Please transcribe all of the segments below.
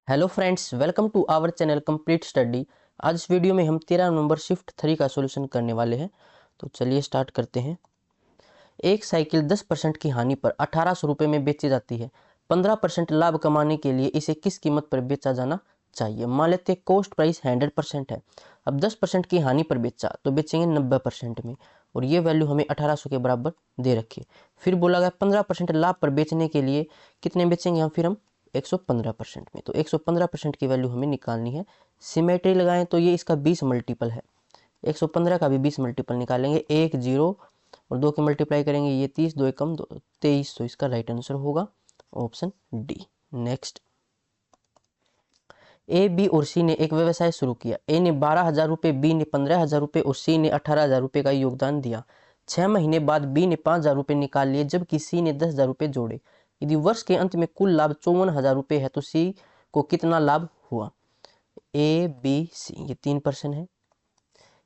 Hello friends, welcome to our channel complete study. आज इस video में हम 13 नंबर शिफ्ट 3 का सॉल्यूशन करने वाले हैं। तो चलिए स्टार्ट करते हैं। एक साइकिल 10% की हानि पर 1800 रुपये में बेची जाती है। 15% लाभ कमाने के लिए इसे किस कीमत पर बेचा जाना चाहिए। मान लेते हैं कॉस्ट प्राइस 100% है। अब 10% की हानि पर बेचा तो बेचेंगे 90% में, और ये वैल्यू हमें 1800 के बराबर दे रखी है। फिर बोला गया 15% लाभ पर बेचने के लिए कितने बेचेंगे हम 115% में। तो 115% की वैल्यू हमें निकालनी है। सिमेट्री लगाएं तो ये इसका 20 मल्टीपल है। 115 का भी 20 मल्टीपल निकालेंगे, 1 0 और 2 के मल्टीप्लाई करेंगे, ये 30, 2 एकम 23। तो इसका राइट आंसर होगा ऑप्शन डी। नेक्स्ट, ए, बी और सी ने एक व्यवसाय शुरू किया। ए ने 12,000 रुपये, बी ने 15,000 रुपये और सी ने 18,000 रुपये का योगदान दिया। 6 महीने बाद बी ने 5,000 रुपये निकाल लिए, जबकि सी ने 10,000 रुपये जोड़े। यदि वर्ष के अंत में कुल लाभ 54,000 रुपये है तो सी को कितना लाभ हुआ। ए, बी, सी, ये 3 पर्सन है।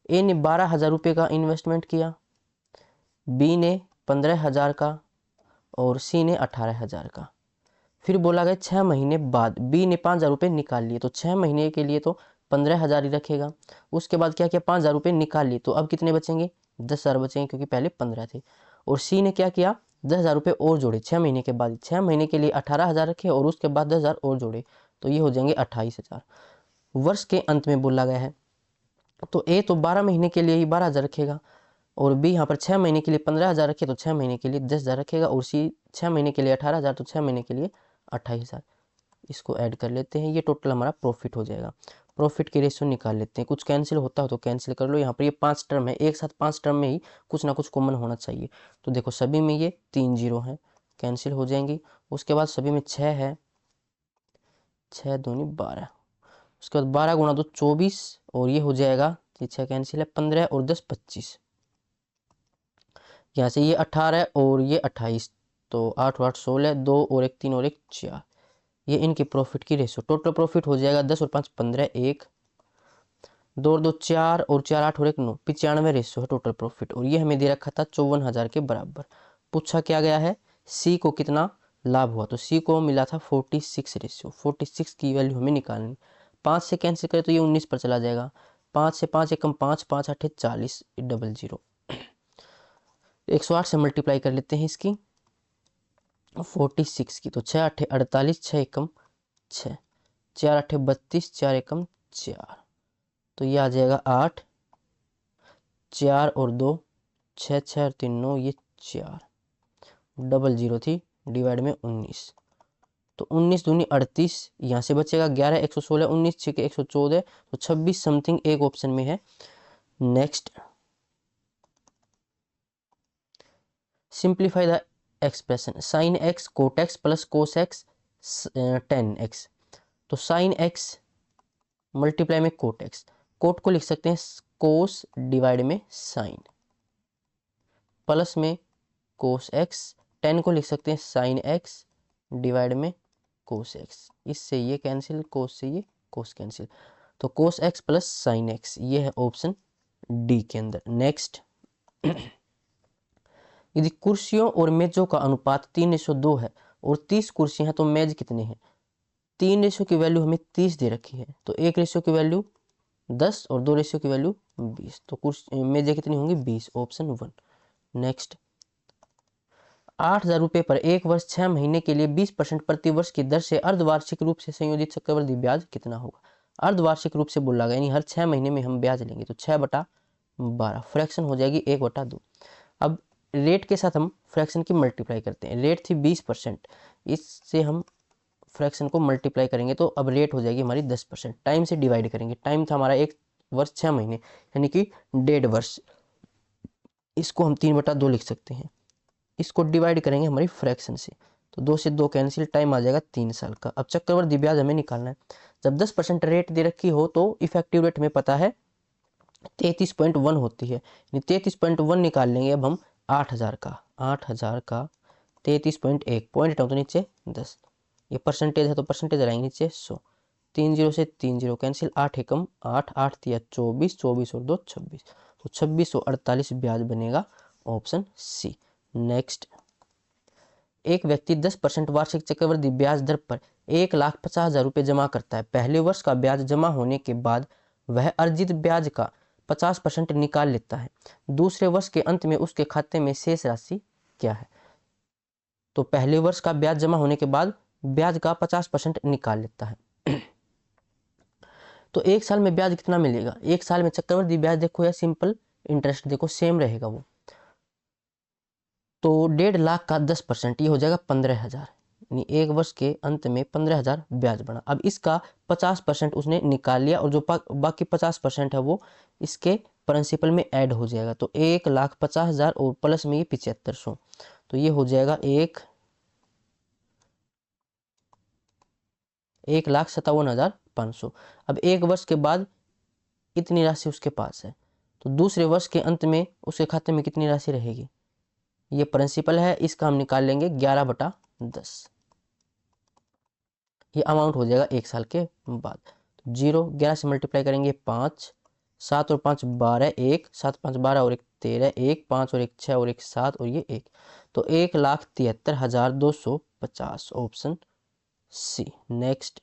ए ने 12,000 रुपये का इन्वेस्टमेंट किया, बी ने 15,000 का और सी ने 18,000 का। फिर बोला गया 6 महीने बाद बी ने 5,000 रुपये निकाल लिए। तो 6 महीने के लिए तो 15,000 ही रखेगा। उसके बाद क्या किया, 5,000 रुपये निकाल लिए, तो अब कितने बचेंगे, 10,000 बचेंगे, क्योंकि पहले 15 थे। और सी ने क्या किया, 10,000 रुपये और जोड़े 6 महीने के बाद। 6 महीने के लिए 18,000 रखे और उसके बाद 10,000 और जोड़े, तो ये हो जाएंगे 28,000। वर्ष के अंत में बोला गया है, तो ए तो 12 महीने के लिए ही 12,000 रखेगा, और बी यहाँ पर 6 महीने के लिए 15,000 रखे तो 6 महीने के लिए 10,000 रखेगा, और सी 6 महीने के लिए 18,000 तो 6 महीने के लिए 28,000। इसको ऐड कर लेते हैं, ये टोटल हमारा प्रॉफिट हो जाएगा। प्रॉफिट की रेशियो निकाल लेते हैं। कुछ कैंसिल होता हो तो कैंसिल कर लो। यहाँ पर ये 5 टर्म है, एक साथ 5 टर्म में ही कुछ ना कुछ कॉमन होना चाहिए। तो देखो सभी में ये 3 जीरो है, कैंसिल हो जाएंगी। उसके बाद सभी में 6 है, 6 दूनी 12। उसके बाद 12 गुणा 2 24, और ये हो जाएगा, ये 6 कैंसिल है, 15 और 10 25। यहाँ से ये 18 और ये 28, तो 8 8 16, 2 और 1 3 और 1 4। ये इनकी प्रॉफिट की रेशो। टोटल प्रॉफिट हो जाएगा 10 और 5 15, 1 2 और 2 4 और 4 8 और 1 9, 95 रेशो है टोटल प्रॉफिट। और ये हमें दे रखा था 54,000 के बराबर। पूछा क्या गया है, सी को कितना लाभ हुआ। तो सी को मिला था 46 रेशियो। 46 की वैल्यू हमें निकालनी। 5 से कैंसिल करें तो ये 19 पर चला जाएगा। 5 से 5 एकम 5, 5 8 40, 00। 108 से मल्टीप्लाई कर लेते हैं इसकी 46 की। तो 6 8 48, 6 एकम 6, 4 8 32, 4 एकम 4। तो ये आ जाएगा 8, 4 और 2 6, 6 और 3 9, ये 4, 00 थी, डिवाइड में 19। तो 19 दूनी 38, यहाँ से बचेगा 11, 116, 19 6 के 114, तो 26 समथिंग एक ऑप्शन में है। Next, simplify the expression sine x cot x plus cos x tan x. तो साइन एक्स मल्टीप्लाई में कोट एक्स, कोट को लिख सकते हैं कोस डिवाइड में साइन, प्लस में कोस एक्स, टेन को लिख सकते हैं साइन एक्स डिवाइड में कोस एक्स। इससे ये कैंसिल, कोस से ये कोस कैंसिल, तो cos x plus sine x, ये है ऑप्शन डी के अंदर। नेक्स्ट, यदि कुर्सियों और मेजों का अनुपात 3:2 है और 30 कुर्सियां हैं तो मेज कितने हैं। 3 रेशियो की वैल्यू हमें 30 दे रखी है, तो 1 रेशियो की वैल्यू 10 और 2 रेशियो की वैल्यू 20, तो कुर्सी मेजें कितनी होंगी 20, ऑप्शन 1। नेक्स्ट, 8,000 रुपये पर एक वर्ष 6 महीने के लिए 20% प्रति वर्ष की दर से अर्धवार्षिक रूप से संयोजित चक्रवृद्धि ब्याज कितना होगा। अर्धवार्षिक रूप से बोला गया, यानी हर 6 महीने में हम ब्याज लेंगे, तो 6/12 फ्रैक्शन हो जाएगी 1/2। अब रेट के साथ हम फ्रैक्शन की मल्टीप्लाई करते हैं। रेट थी 20%, इससे हम फ्रैक्शन को मल्टीप्लाई करेंगे तो अब रेट हो जाएगी हमारी 10%। टाइम से डिवाइड करेंगे, टाइम था हमारा एक वर्ष 6 महीने, यानी कि 1.5 वर्ष। इसको हम 3/2 लिख सकते हैं। इसको डिवाइड करेंगे हमारी फ्रैक्शन से, तो 2 से 2 कैंसिल, टाइम आ जाएगा 3 साल का। अब चक्रवृद्धि ब्याज हमें निकालना है। जब 10% रेट दे रखी हो तो इफेक्टिव रेट हमें पता है 33.1 होती है, 33.1 निकाल लेंगे अब हम 8,000 का 33.1, पॉइंट हटाओ तो नीचे 10, ये परसेंटेज है तो परसेंटेज रहेंगे नीचे 100। 3 0 से 3 0 कैंसिल, 8 एकम 8, 8 तिया 24, 24 और 2 26, तो 2648 ब्याज बनेगा ऑप्शन सी। नेक्स्ट, एक व्यक्ति 10% वार्षिक चक्रवृद्धि ब्याज दर पर 1,50,000 रुपये जमा करता है। पहले वर्ष का ब्याज जमा होने के बाद वह अर्जित ब्याज का 50% निकाल लेता है। दूसरे वर्ष के अंत में उसके खाते में शेष राशि क्या है? तो पहले वर्ष का ब्याज जमा होने के बाद ब्याज का 50% निकाल लेता है। तो एक साल में ब्याज कितना मिलेगा? एक साल में चक्रवृद्धि ब्याज देखो या सिंपल इंटरेस्ट देखो सेम रहेगा वो। तो 1.5 लाख का 10% ये हो जाएगा 15,000, यानी एक वर्ष के अंत में 15,000 ब्याज बना। अब इसका 50% उसने निकाल लिया और जो बाकी 50% है वो इसके प्रिंसिपल में ऐड हो जाएगा। तो 1,50,000 और प्लस में ये 7500, तो ये हो जाएगा 1,57,500। अब एक वर्ष के बाद इतनी राशि उसके पास है, तो दूसरे वर्ष के अंत में उसके खाते में कितनी राशि रहेगी? ये प्रिंसिपल है, इसका हम निकाल लेंगे 11/10। ये अमाउंट हो जाएगा एक साल के बाद। तो 11 से मल्टीप्लाई करेंगे 5, 7 और 5 12, 1 7 5 12 और 1 13, 1 5 और 1 6 और 1 7 और ये 1, तो 1,73,250, ऑप्शन सी। नेक्स्ट,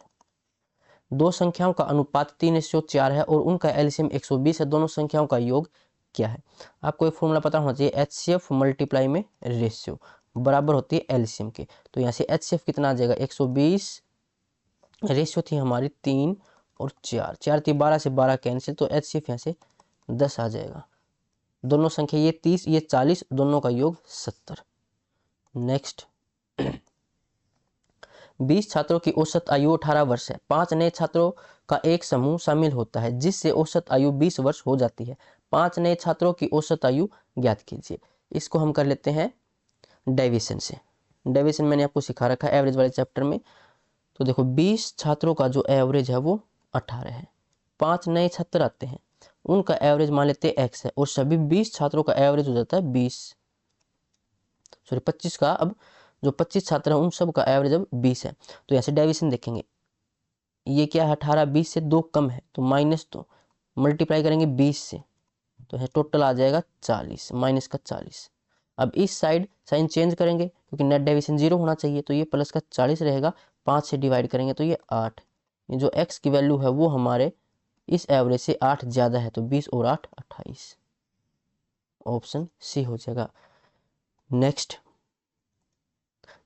दो संख्याओं का अनुपात 3:4 है और उनका एलसीएम 120 है। दोनों संख्याओं का योग क्या है? आपको एक फॉर्मूला पता होना चाहिए, HCF मल्टीप्लाई में रेशियो बराबर होती है एलसीएम के। तो यहाँ से HCF कितना आ जाएगा? 120, रेशियो थी हमारी 3 और 4, 4 थी 12 से 12 कैंसिल, तो HCF यहाँ से 10 आ जाएगा। दोनों संख्या ये 30 ये 40, दोनों का योग 70। नेक्स्ट, 20 छात्रों की औसत आयु 18 वर्ष है। 5 नए छात्रों का एक समूह शामिल होता है जिससे औसत आयु 20 वर्ष हो जाती है। 5 नए छात्रों की औसत आयु ज्ञात कीजिए। इसको हम कर लेते हैं डेविएशन से। डेविएशन मैंने आपको सिखा रखा है एवरेज वाले चैप्टर में। तो देखो 20 छात्रों का जो एवरेज है वो 18 है। 5 नए छात्र आते हैं, उनका एवरेज मान लेते हैं x है, और सभी 20 छात्रों का एवरेज हो जाता है 25 का। अब जो 25 छात्र हैं उन सब का एवरेज अब 20 है। तो यहाँ से डेविएशन देखेंगे, ये क्या है? 18 20 से 2 कम है, तो -2 मल्टीप्लाई करेंगे 20 से, तो है टोटल आ जाएगा 40, माइनस का 40। अब इस साइड साइन चेंज करेंगे क्योंकि नेट डेविएशन 0 होना चाहिए, तो ये प्लस का 40 रहेगा। 5 से डिवाइड करेंगे तो ये 8, ये जो x की वैल्यू है वो हमारे इस एवरेज से 8 ज़्यादा है, तो 20 और 8 28, ऑप्शन सी हो जाएगा। नेक्स्ट,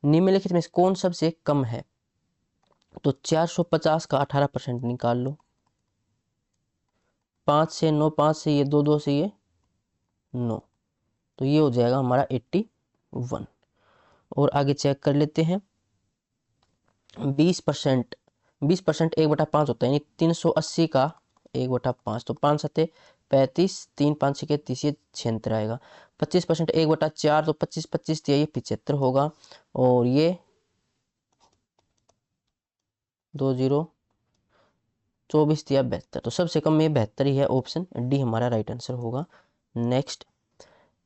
निम्नलिखित में से कौन सबसे कम है? तो 450 का 18% निकाल लो। 5 से 9, 5 से ये 2, 2 से ये 9, तो ये हो जाएगा हमारा 81। और आगे चेक कर लेते हैं, 20% 1/5 होता है, यानी 380 का 1/5, तो 5 7 35, 3 5 6 30, ये 76 आएगा। 25% 1/4, तो 25 25 दिया, ये 75 होगा। और ये 2 0 24 दिया 72, तो सबसे कम ये 72 ही है, ऑप्शन डी हमारा राइट आंसर होगा। नेक्स्ट,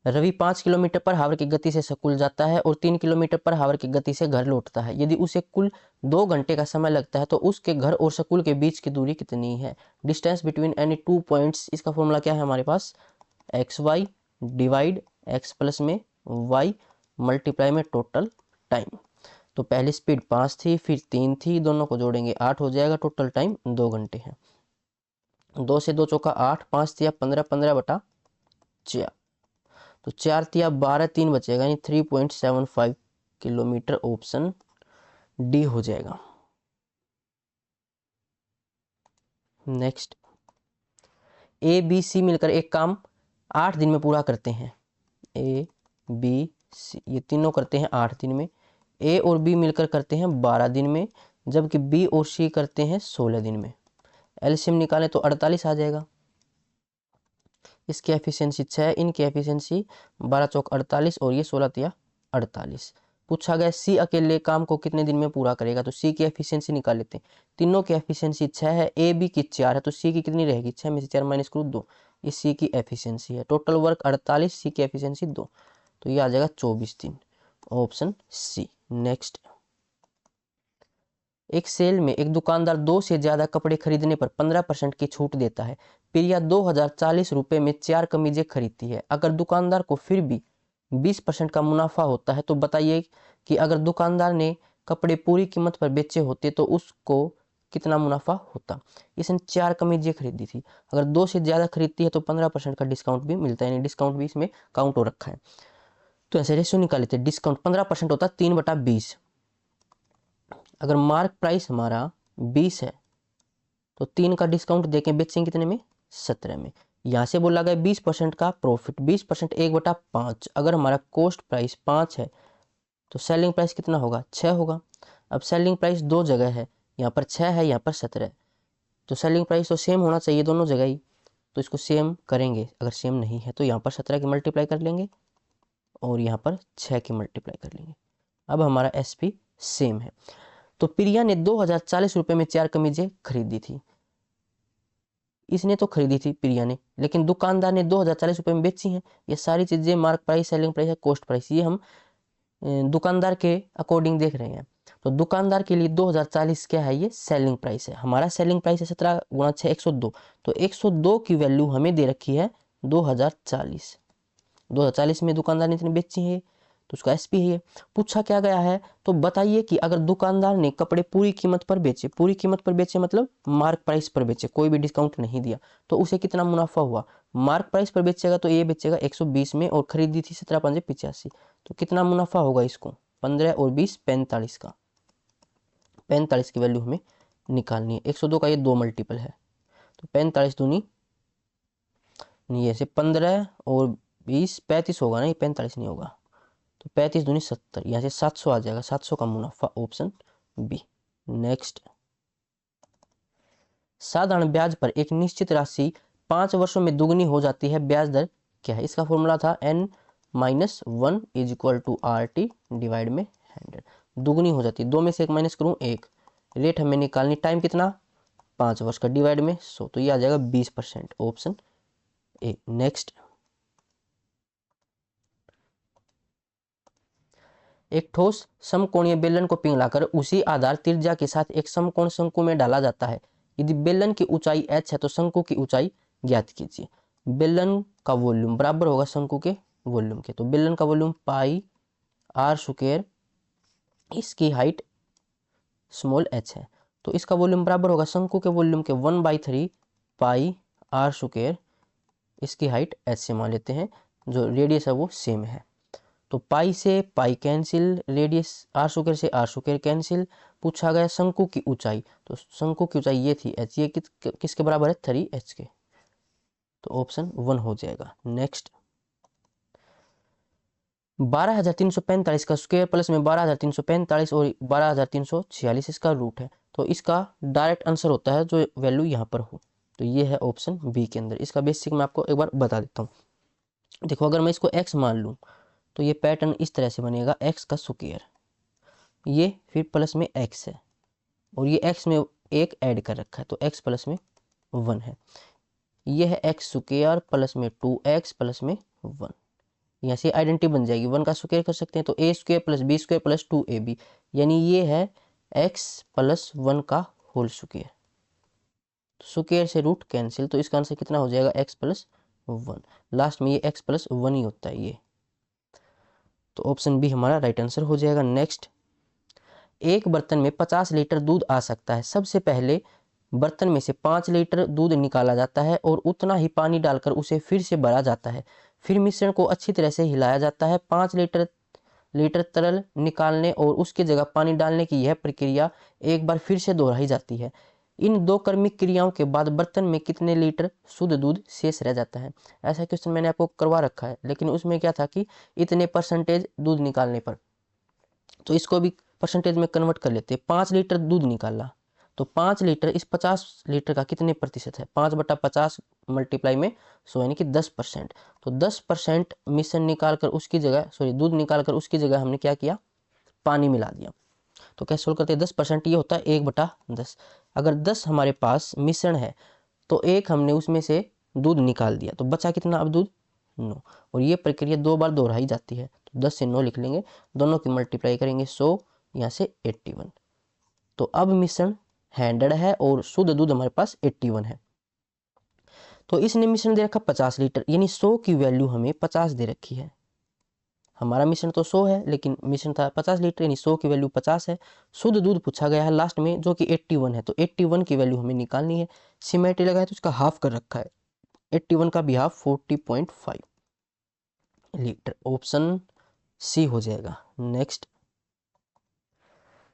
रवि 5 किलोमीटर पर हावर की गति से स्कूल जाता है और 3 किलोमीटर पर हावर की गति से घर लौटता है। यदि उसे कुल 2 घंटे का समय लगता है तो उसके घर और स्कूल के बीच की दूरी कितनी है? डिस्टेंस बिटवीन एनी 2 पॉइंट्स, इसका फॉर्मूला क्या है हमारे पास? XY डिवाइड x प्लस में y मल्टीप्लाई में टोटल टाइम। तो पहली स्पीड 5 थी, फिर 3 थी, दोनों को जोड़ेंगे 8 हो जाएगा, टोटल टाइम 2 घंटे है। 2 से 2 चौका 8, 5 तिया 15, 15/4, तो 4 तिया 12, 3 बचेगा, यानी 3.75 किलोमीटर, ऑप्शन डी हो जाएगा। नेक्स्ट, ए बी सी मिलकर एक काम 8 दिन में पूरा करते हैं। ए बी सी ये तीनों करते हैं 8 दिन में। ए और बी मिलकर करते हैं 12 दिन में, जबकि बी और सी करते हैं 16 दिन में। एलसीएम निकालें तो 48 आ जाएगा। इसकी एफिशिएंसी 6, इनकी एफिशिएंसी 12 चौक 48 और ये 16 तिया 48। पूछा गया सी अकेले काम को कितने दिन में पूरा करेगा, तो सी की एफिशिएंसी निकाल लेते हैं। तीनों की एफिशिएंसी 6 है, ए बी की 4 है, तो सी की कितनी रहेगी? 6 में से 4 माइनस करो 2, ये सी की एफिशिएंसी है। टोटल वर्क 48, सी की एफिशिएंसी 2, तो ये आ जाएगा 24 दिन, ऑप्शन सी। नेक्स्ट, एक सेल में एक दुकानदार 2 से ज्यादा कपड़े खरीदने पर 15% की छूट देता है। प्रिया 2040 रुपए में 4 कमीजें खरीदती है। अगर दुकानदार को फिर भी 20% का मुनाफा होता है, तो बताइए कि अगर दुकानदार ने कपड़े पूरी कीमत पर बेचे होते तो उसको कितना मुनाफा होता। इसने 4 कमीजें खरीदी थी, अगर 2 से ज़्यादा खरीदती है तो 15% का डिस्काउंट भी मिलता है, यानी डिस्काउंट भी इसमें काउंट हो रखा है। तो ऐसे रेशियो निकाल लेते हैं, डिस्काउंट 15% होता है 3/20। अगर मार्क प्राइस हमारा 20 है तो 3 का डिस्काउंट देके बेचेंगे कितने में, 17 में। यहाँ से बोला गया 20% का प्रॉफिट, 20% 1/5। अगर हमारा कॉस्ट प्राइस 5 है तो सेलिंग प्राइस कितना होगा, 6 होगा। अब सेलिंग प्राइस 2 जगह है, यहाँ पर 6 है, यहाँ पर 17 है, तो सेलिंग प्राइस तो सेम होना चाहिए दोनों जगह ही, तो इसको सेम करेंगे। अगर सेम नहीं है तो यहाँ पर 17 की मल्टीप्लाई कर लेंगे और यहाँ पर 6 की मल्टीप्लाई कर लेंगे। अब हमारा एसपी सेम है। तो प्रिया ने 2040 रुपये में 4 कमीजें खरीदी थी। इसने तो खरीदी थी प्रिया ने, लेकिन दुकानदार ने 2040 रुपये में बेची हैं। ये सारी चीज़ें mark price, selling price, cost price, ये हम दुकानदार के अकॉर्डिंग देख रहे हैं। तो दुकानदार के लिए 2040 क्या है, ये सेलिंग प्राइस है। हमारा सेलिंग प्राइस है 17 गुणा 6 102, तो 102 की वैल्यू हमें दे रखी है 2040। 2040 में दुकानदार ने इतनी बेची है तो उसका एसपी है। पूछा क्या गया है, तो बताइए कि अगर दुकानदार ने कपड़े पूरी कीमत पर बेचे, पूरी कीमत पर बेचे मतलब मार्क प्राइस पर बेचे, कोई भी डिस्काउंट नहीं दिया, तो उसे कितना मुनाफा हुआ। मार्क प्राइस पर बेचेगा तो ये बेचेगा 120 में और खरीदी थी 17/85, तो कितना मुनाफा होगा इसको, 15 और 20 45 का। 45 की वैल्यू हमें निकालनी है। 102 का ये 2 मल्टीपल है, तो 45 दूनी नहीं, ऐसे 15 और 20 35 होगा नहीं, 45 नहीं होगा, तो 35 दूनी 70, यहाँ से 700 आ जाएगा। 700 का मुनाफा, ऑप्शन बी। नेक्स्ट, साधारण ब्याज पर एक निश्चित राशि 5 वर्षों में दुगनी हो जाती है, ब्याज दर क्या है। इसका फॉर्मूला था n-1 = RT डिवाइड में 100। दुगनी हो जाती है, 2 में से 1 माइनस करूँ 1। रेट हमें निकालनी, टाइम कितना 5 वर्ष का, डिवाइड में 100, तो ये आ जाएगा 20%, ऑप्शन ए। नेक्स्ट, एक ठोस समकोणीय बेलन को पिघलाकर उसी आधार त्रिज्या के साथ एक समकोण शंकु में डाला जाता है। यदि बेलन की ऊंचाई h है तो शंकु की ऊंचाई ज्ञात कीजिए। बेलन का वॉल्यूम बराबर होगा शंकु के वॉल्यूम के, तो बेलन का वॉल्यूम πr², इसकी हाइट स्मॉल h है, तो इसका वॉल्यूम बराबर होगा शंकु के वॉल्यूम के 1/3 πr², इसकी हाइट h से मान लेते हैं, जो रेडियस है वो सेम है। तो पाई से पाई कैंसिल, रेडियस r² से r² कैंसिल। पूछा गया शंकु की ऊंचाई, तो शंकु की ऊंचाई ये थी h, ये किसके बराबर है 3h के, तो ऑप्शन 1 हो जाएगा। नेक्स्ट, 12345 का स्क्वायर प्लस में 12345 और 12346 इसका रूट है, तो इसका डायरेक्ट आंसर होता है जो वैल्यू यहाँ पर हो, तो ये है ऑप्शन बी के अंदर। इसका बेसिक मैं आपको एक बार बता देता हूँ। देखो, अगर मैं इसको x मान लूँ तो ये पैटर्न इस तरह से बनेगा, x का स्क्वायर, ये फिर प्लस में x है और ये x में एक ऐड कर रखा है, तो x प्लस में 1 है। ये है x² प्लस में 2x प्लस में 1, यहाँ से आइडेंटिटी बन जाएगी, 1 का स्क्वायर कर सकते हैं, तो a² plus b² plus 2ab, यानी ये है x प्लस 1 का होल स्क्वायर। स्क्वायर से रूट कैंसिल, तो इसका आंसर कितना हो जाएगा x प्लस 1। लास्ट में ये x प्लस 1 ही होता है ये, तो ऑप्शन बी हमारा राइट आंसर हो जाएगा। नेक्स्ट, एक बर्तन में 50 लीटर दूध आ सकता है। सबसे पहले बर्तन में से 5 लीटर दूध निकाला जाता है और उतना ही पानी डालकर उसे फिर से भरा जाता है। फिर मिश्रण को अच्छी तरह से हिलाया जाता है। 5 लीटर तरल निकालने और उसकी जगह पानी डालने की यह प्रक्रिया एक बार फिर से दोहराई जाती है। इन 2 क्रमिक क्रियाओं के बाद बर्तन में कितने लीटर शुद्ध दूध शेष रह जाता है। ऐसा क्वेश्चन मैंने आपको करवा रखा है, लेकिन उसमें क्या था कि इतने परसेंटेज दूध निकालने पर, तो इसको भी परसेंटेज में कन्वर्ट कर लेते हैं। 5 लीटर दूध निकाला, तो 5 लीटर इस 50 लीटर का कितने प्रतिशत है, 5/50 मल्टीप्लाई में 100, यानी कि 10%। तो 10% मिश्रण निकाल कर उसकी जगह, दूध निकाल कर उसकी जगह हमने क्या किया, पानी मिला दिया। तो कैसे सोल्व करते हैं, 10% ये होता है 1/10। अगर 10 हमारे पास मिश्रण है तो 1 हमने उसमें से दूध निकाल दिया, तो बचा कितना अब दूध, 9। और ये प्रक्रिया 2 बार दोहराई जाती है, तो 10 से 9 लिख लेंगे, दोनों की मल्टीप्लाई करेंगे 100, यहाँ से 81। तो अब मिश्रण 100 है और शुद्ध दूध हमारे पास 81 है। तो इसने मिश्रण दे रखा 50 लीटर, यानी 100 की वैल्यू हमें 50 दे रखी है। हमारा मिश्रण तो 100 है, लेकिन मिश्रण था 50 लीटर, यानी 100 की वैल्यू 50 है। शुद्ध दूध पूछा गया है लास्ट में, जो कि 81 है, तो 81 की वैल्यू हमें निकालनी है। सिमेट्री लगा है तो उसका हाफ कर रखा है, 81 का भी हाफ 40.5 लीटर। ऑप्शन सी हो जाएगा। नेक्स्ट,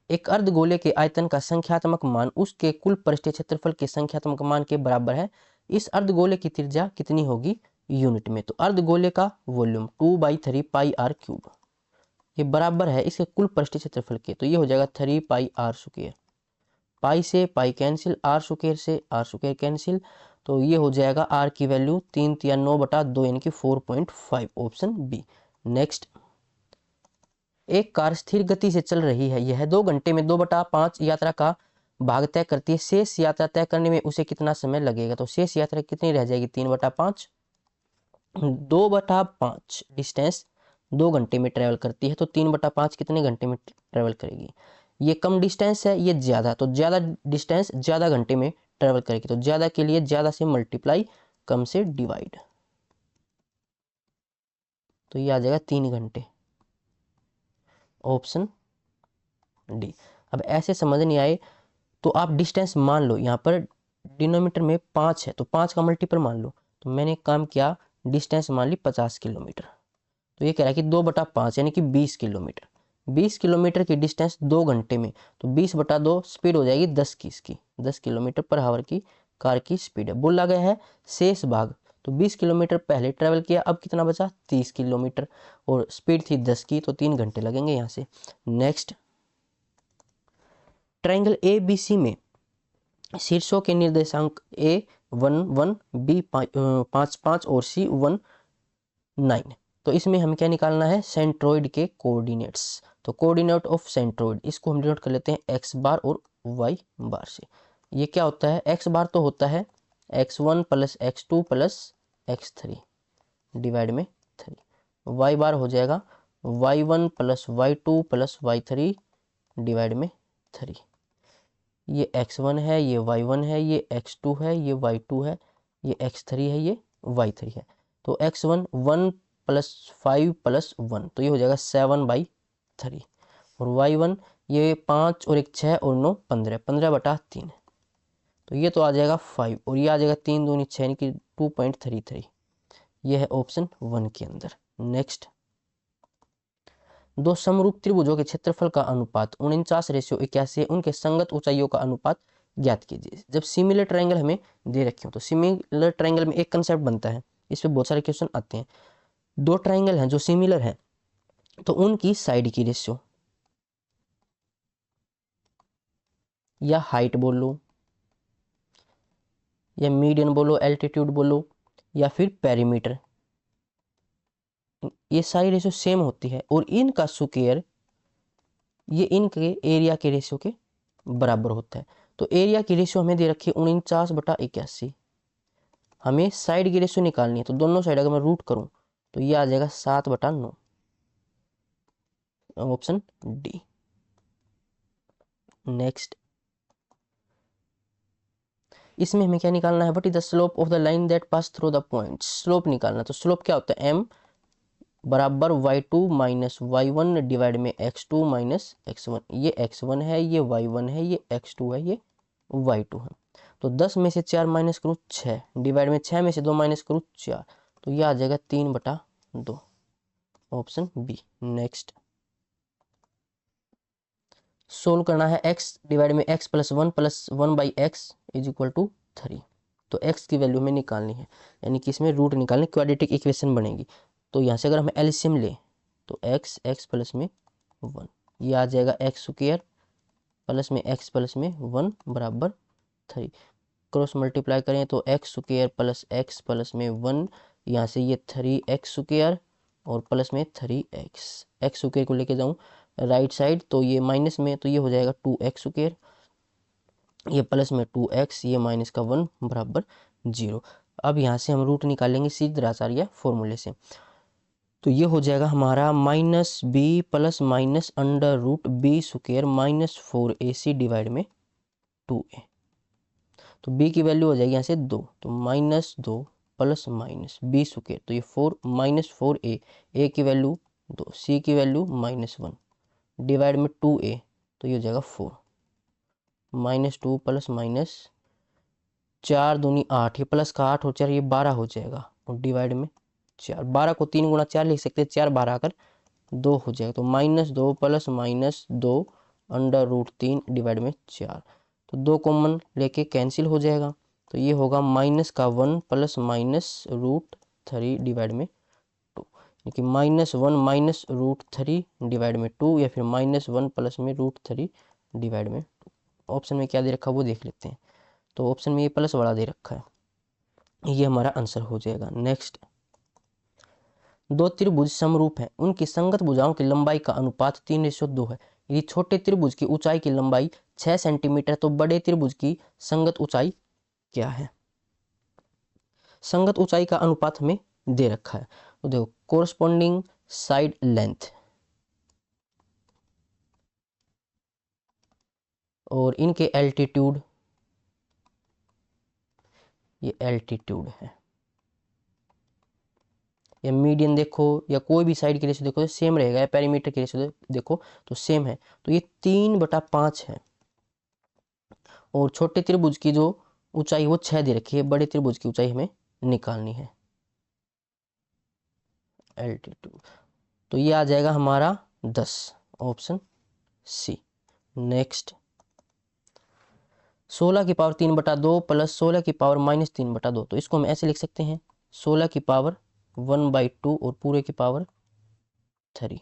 एक अर्धगोले के आयतन का संख्यात्मक मान उसके कुल पृष्ठीय क्षेत्रफल के संख्यात्मक मान के बराबर है। इस अर्धगोले की त्रिज्या कितनी होगी यूनिट में? तो अर्धगोले का वॉल्यूम 2/3 पाई आर क्यूब, ये बराबर है इसके कुल पृष्ठीय क्षेत्रफल के, तो ये हो जाएगा 3 पाई आर स्क्वायर। पाई से पाई कैंसिल, आर स्क्वायर से आर स्क्वायर कैंसिल, तो ये हो जाएगा आर की वैल्यू 3 या 9/2 यानी कि 4.5, ऑप्शन बी। नेक्स्ट, एक कार स्थिर गति से चल रही है, यह 2 घंटे में 2/5 यात्रा का भाग तय करती है। शेष यात्रा तय करने में उसे कितना समय लगेगा? तो शेष यात्रा कितनी रह जाएगी? 3/5। 2/5 डिस्टेंस 2 घंटे में ट्रेवल करती है, तो 3/5 कितने घंटे में ट्रेवल करेगी? ये कम डिस्टेंस है, ये ज्यादा, तो ज्यादा डिस्टेंस ज्यादा घंटे में ट्रेवल करेगी, तो ज्यादा के लिए ज्यादा से मल्टीप्लाई, कम से डिवाइड, तो ये आ जाएगा 3 घंटे, ऑप्शन डी। अब ऐसे समझ नहीं आए तो आप डिस्टेंस मान लो, यहाँ पर डिनोमीटर में 5 है तो 5 का मल्टीपल मान लो। तो मैंने एक काम किया, डिस्टेंस मान ली 50 किलोमीटर, तो ये कह रहा है कि 2/5 यानी कि 20 किलोमीटर। 20 किलोमीटर की डिस्टेंस 2 घंटे में, तो 20/2 स्पीड हो जाएगी 10 की, इसकी 10 किलोमीटर पर आवर की कार की स्पीड है। बोला गया है शेष भाग, तो 20 किलोमीटर पहले ट्रेवल किया, अब कितना बचा? 30 किलोमीटर, और स्पीड थी 10 की, तो 3 घंटे लगेंगे यहाँ से। Next, triangle A B C में शीर्षों के निर्देशांक ए 1 बी 5 और सी 9, तो इसमें हम क्या निकालना है? सेंट्रोइड के कोऑर्डिनेट्स। तो कोऑर्डिनेट ऑफ सेंट्रोइड, इसको हम डिनोट कर लेते हैं एक्स बार और वाई बार से। ये क्या होता है? एक्स बार तो होता है x1 + x2 + x3 डिवाइड में 3, वाई बार हो जाएगा y1 + y2 + y3 डिवाइड में 3। ये x1 है, ये y1 है, ये x2 है, ये y2 है, ये x3 है, ये y3 है। तो x1 1 + 5 + 1, तो ये हो जाएगा 7/3, और y1 ये 5 और 1 6 और 9 15, 15/3, तो ये तो आ जाएगा 5, और ये आ जाएगा 3 दूनी 6 यानी कि 2.33। ये है ऑप्शन 1 के अंदर। नेक्स्ट, दो समरूप त्रिभुजों के क्षेत्रफल का अनुपात 49:81 है, उनके संगत ऊंचाइयों का अनुपात ज्ञात कीजिए। जब सिमिलर ट्रायंगल हमें दे रखे हो, तो सिमिलर ट्रायंगल में एक कंसेप्ट बनता है, इस पे बहुत सारे क्वेश्चन आते हैं। दो ट्रायंगल हैं जो सिमिलर हैं, तो उनकी साइड की रेशियो या हाइट बोल लो, या मीडियन बोलो, एल्टीट्यूड बोलो, या फिर पेरीमीटर, ये सारी रेशियो सेम होती है, और इनका स्क्वायर ये इनके एरिया के रेशियो के बराबर होता है। तो एरिया की रेशियो हमें दे रखी है 49/81, हमें साइड की रेशियो निकालनी है, तो दोनों साइड अगर मैं रूट करूं तो ये आ जाएगा 7/9, ऑप्शन डी। नेक्स्ट, इसमें हमें क्या निकालना है? What is the slope of the line that pass through the point? Slope निकालना, तो स्लोप क्या होता है? m बराबर y2 - y1 डिवाइड में x2 - x1, ये x1 है, ये y1 है, ये x2 है, ये y2 है। तो 10 में से 4 माइनस करूँ 6, डिवाइड में 6 में से 2 माइनस करूँ 4, तो ये आ जाएगा 3/2, ऑप्शन बी। नेक्स्ट, सोल्व करना है x डिवाइड में x + 1 + 1/x = 3, तो x की वैल्यू हमें निकालनी है, यानी कि इसमें रूट निकालने, क्वाड्रेटिक इक्वेशन बनेगी। तो यहाँ से अगर हम एलसीएम लें तो x प्लस में 1, ये आ जाएगा x² प्लस में x प्लस में 1 बराबर 3, क्रॉस मल्टीप्लाई करें तो x² प्लस x प्लस में 1, यहाँ से ये 3x² और प्लस में 3x, x² को लेके जाऊँ राइट साइड तो ये माइनस में, तो ये हो जाएगा 2x², ये प्लस में 2x, ये माइनस का 1 बराबर 0। अब यहाँ से हम रूट निकालेंगे सीधराचार्य फॉर्मूले से, तो ये हो जाएगा हमारा -b plus minus √b² -4ac divide में 2a, तो b की वैल्यू हो जाएगी यहाँ से 2, तो -2 प्लस माइनस b², तो ये 4 -4a, a की वैल्यू 2, सी की वैल्यू -1 डिवाइड में 2a, तो ये हो जाएगा 4, -2 प्लस माइनस 4 दूनी 8, ये प्लस का 8 हो 4, ये 12 हो जाएगा, और डिवाइड में 4, 12 को 3 गुणा 4 लिख सकते हैं, 4 12 आकर 2 हो जाएगा, तो -2 प्लस -2 अंडर रूट 3 डिवाइड में 4, तो 2 कॉमन लेके कैंसिल हो जाएगा, तो ये होगा -1 प्लस -√3 डिवाइड में 2, यानी कि -1 -√3 डिवाइड में 2, या फिर -1 प्लस में √3 डिवाइड में 2। ऑप्शन में क्या दे रखा है वो देख लेते हैं, तो ऑप्शन में ये प्लस वाला दे रखा है, ये हमारा आंसर हो जाएगा। नेक्स्ट, दो त्रिभुज समरूप हैं, उनकी संगत भुजाओं की लंबाई का अनुपात 3:2 है। यदि छोटे त्रिभुज की ऊंचाई की लंबाई 6 सेंटीमीटर, तो बड़े त्रिभुज की संगत ऊंचाई क्या है? संगत ऊंचाई का अनुपात हमें दे रखा है, तो देखो कोरस्पॉन्डिंग साइड लेंथ, और इनके एल्टीट्यूड, ये एल्टीट्यूड है, या मीडियन देखो, या कोई भी साइड के रेशियो देखो तो सेम रहेगा, या पेरीमीटर के रेशियो देखो तो सेम है, तो ये 3/5 है, और छोटे त्रिभुज की जो ऊंचाई वो 6 दे रखी है, बड़े त्रिभुज की ऊंचाई हमें निकालनी है, एल्टीट्यूड, तो ये आ जाएगा हमारा 10, ऑप्शन सी। नेक्स्ट, 16 की पावर 3/2 प्लस 16 की पावर -3/2, तो इसको हम ऐसे लिख सकते हैं, 16 की पावर 1/2 और पूरे की पावर 3,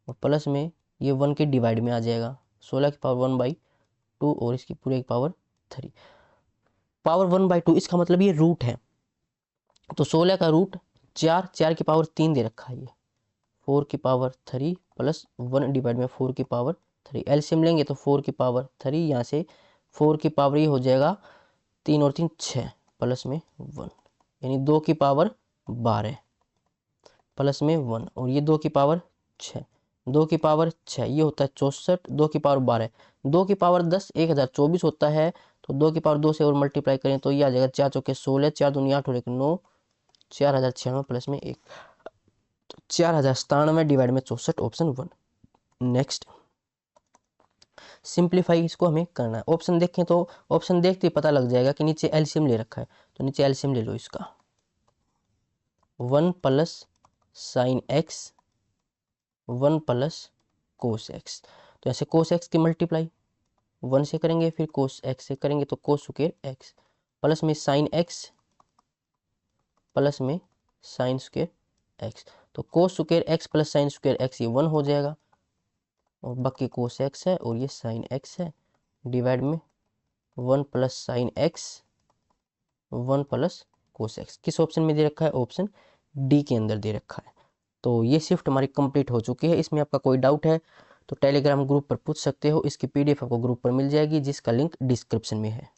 और प्लस में ये 1 के डिवाइड में आ जाएगा, 16 की पावर 1/2 और इसकी पूरे की पावर 3, पावर 1/2 इसका मतलब ये रूट है, तो 16 का रूट 4, 4 की पावर 3 दे रखा है, ये 4 की पावर 3 प्लस 1 डिवाइड में 4 की पावर 3, एलसीएम लेंगे तो 4 की पावर 3, यहाँ से 4 की पावर ये हो जाएगा 3 और 3 6 प्लस में 1, यानी 2 की पावर 12 प्लस में 1, और ये 2 की पावर 6, 2 की पावर 6 ये होता है 64, 2 की पावर 12, 2 की पावर 10 1024 होता है, तो 2 की पावर 2 से और मल्टीप्लाई करें तो ये आ जाएगा 4 चौके 16, 4 दूनी 8 और 1 9, 4096 प्लस में 1, तो 4097 डिवाइड में 64, ऑप्शन 1। नेक्स्ट, सिंप्लीफाई इसको हमें करना है, ऑप्शन देखें तो ऑप्शन देखते ही पता लग जाएगा कि नीचे एलसीएम ले रखा है, तो नीचे एलसीएम ले लो इसका, 1 plus sine x 1 plus cos x, तो ऐसे कोस एक्स की मल्टीप्लाई 1 से करेंगे, फिर कोस एक्स से करेंगे, तो कोस स्क्वायर एक्स प्लस में साइन एक्स प्लस में साइन स्क्वायर एक्स, तो cos square x plus sine square x ये 1 हो जाएगा, और बाकी कोस एक्स है और ये साइन एक्स है, डिवाइड में 1 plus sine x 1 plus cos x, किस ऑप्शन में दे रखा है? ऑप्शन डी के अंदर दे रखा है। तो ये शिफ्ट हमारी कंप्लीट हो चुकी है, इसमें आपका कोई डाउट है तो टेलीग्राम ग्रुप पर पूछ सकते हो, इसकी पीडीएफ आपको ग्रुप पर मिल जाएगी जिसका लिंक डिस्क्रिप्शन में है।